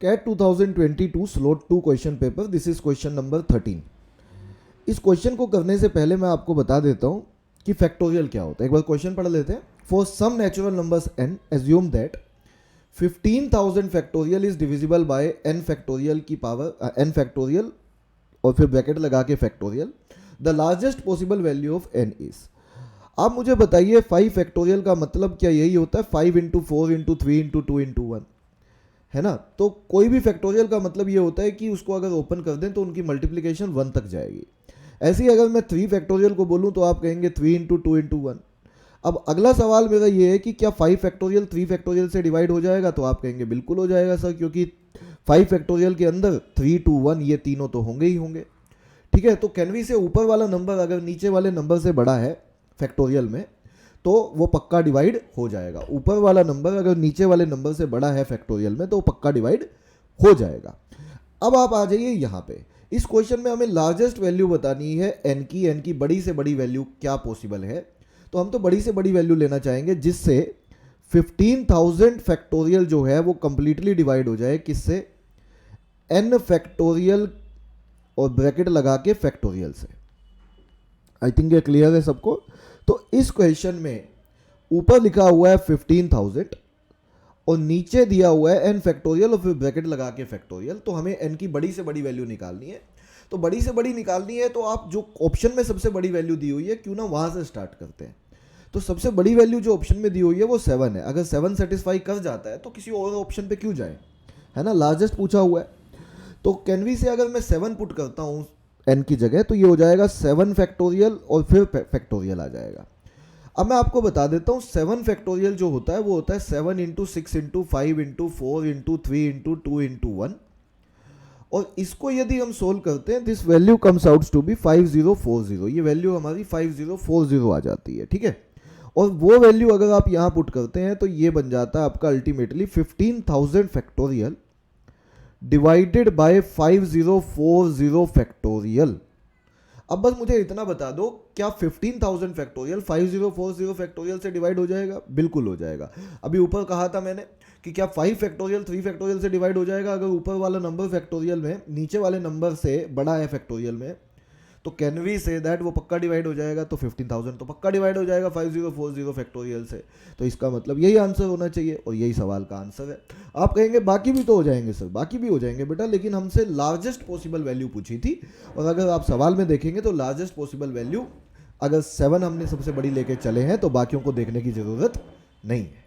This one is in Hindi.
Cat 2022 slot 2 question paper, this is question number 13। इस क्वेश्चन को करने से पहले मैं आपको बता देता हूं कि फैक्टोरियल क्या होता है। एक बार क्वेश्चन पढ़ लेते हैं। For some natural numbers n, assume that 15,000 factorial is divisible by n factorial की पावर n फैक्टोरियल और फिर ब्रैकेट लगा के factorial. The largest possible value of n is. आप मुझे बताइए 5 फैक्टोरियल का मतलब क्या यही होता है 5 इंटू 4 इंटू 3 इंटू 2 इंटू 1, है ना। तो कोई भी फैक्टोरियल का मतलब ये होता है कि उसको अगर ओपन कर दें तो उनकी मल्टीप्लिकेशन 1 तक जाएगी। ऐसे ही अगर मैं 3 फैक्टोरियल को बोलूं तो आप कहेंगे 3 इंटू 2 इंटू 1। अब अगला सवाल मेरा ये है कि क्या 5 फैक्टोरियल 3 फैक्टोरियल से डिवाइड हो जाएगा, तो आप कहेंगे बिल्कुल हो जाएगा सर, क्योंकि 5 फैक्टोरियल के अंदर 3 2 1 ये तीनों तो होंगे ही होंगे। ठीक है, तो कैनवी से ऊपर वाला नंबर अगर नीचे वाले नंबर से बड़ा है फैक्टोरियल में तो वो पक्का डिवाइड हो जाएगा। ऊपर वाला नंबर अगर नीचे वाले नंबर से बड़ा है फैक्टोरियल में तो वो पक्का डिवाइड हो जाएगा। अब आप आ जाइए यहाँ पे। इस क्वेश्चन में हमें लार्जेस्ट वैल्यू बतानी है n की बड़ी से बड़ी वैल्यू क्या पॉसिबल है। तो हम तो बड़ी से बड़ी वैल्यू लेना चाहेंगे जिससे 15,000 फैक्टोरियल जो है वो कंप्लीटली डिवाइड हो जाए किससे, n फैक्टोरियल और ब्रैकेट लगा के फैक्टोरियल से। आई थिंक ये क्लियर है सबको। तो इस क्वेश्चन में ऊपर लिखा हुआ है 15,000 और नीचे दिया हुआ है n फैक्टोरियल और फिर ब्रैकेट लगा के फैक्टोरियल। तो हमें n की बड़ी से बड़ी वैल्यू निकालनी है। तो बड़ी से बड़ी निकालनी है तो आप जो ऑप्शन में सबसे बड़ी वैल्यू दी हुई है क्यों ना वहां से स्टार्ट करते हैं। तो सबसे बड़ी वैल्यू जो ऑप्शन में दी हुई है वो 7 है। अगर 7 सेटिस्फाई कर जाता है तो किसी और ऑप्शन पे क्यों जाए, है ना। लार्जेस्ट पूछा हुआ है तो कैनवी से अगर मैं 7 पुट करता हूं n की जगह तो ये हो जाएगा 7 फैक्टोरियल और फिर फैक्टोरियल आ जाएगा। अब मैं आपको बता देता हूँ 7 फैक्टोरियल जो होता है वो होता है 7 into 6 into 5 into 4 into 3 into 2 into 1। और इसको यदि हम सोल्व करते हैं this value comes out to be 5040। ये वैल्यू हमारी 5040 आ जाती है, ठीक है। और वो वैल्यू अगर आप यहाँ पुट करते हैं तो ये बन जाता है आपका ultimately 15,000 factorial divided by 5040 factorial. अब बस मुझे इतना बता दो, क्या 15,000 फैक्टोरियल 5040 फैक्टोरियल से डिवाइड हो जाएगा? बिल्कुल हो जाएगा। अभी ऊपर कहा था मैंने कि क्या 5 फैक्टोरियल 3 फैक्टोरियल से डिवाइड हो जाएगा। अगर ऊपर वाला नंबर फैक्टोरियल में नीचे वाले नंबर से बड़ा है फैक्टोरियल में तो कैन वी से दैट वो पक्का डिवाइड हो जाएगा। तो 15,000 तो पक्का डिवाइड हो जाएगा 5040 फैक्टोरियल से। तो इसका मतलब यही आंसर होना चाहिए और यही सवाल का आंसर है। आप कहेंगे बाकी भी तो हो जाएंगे सर, बाकी भी हो जाएंगे बेटा, लेकिन हमसे लार्जेस्ट पॉसिबल वैल्यू पूछी थी। और अगर आप सवाल में देखेंगे तो लार्जेस्ट पॉसिबल वैल्यू अगर 7 हमने सबसे बड़ी लेके चले हैं तो बाकियों को देखने की ज़रूरत नहीं है।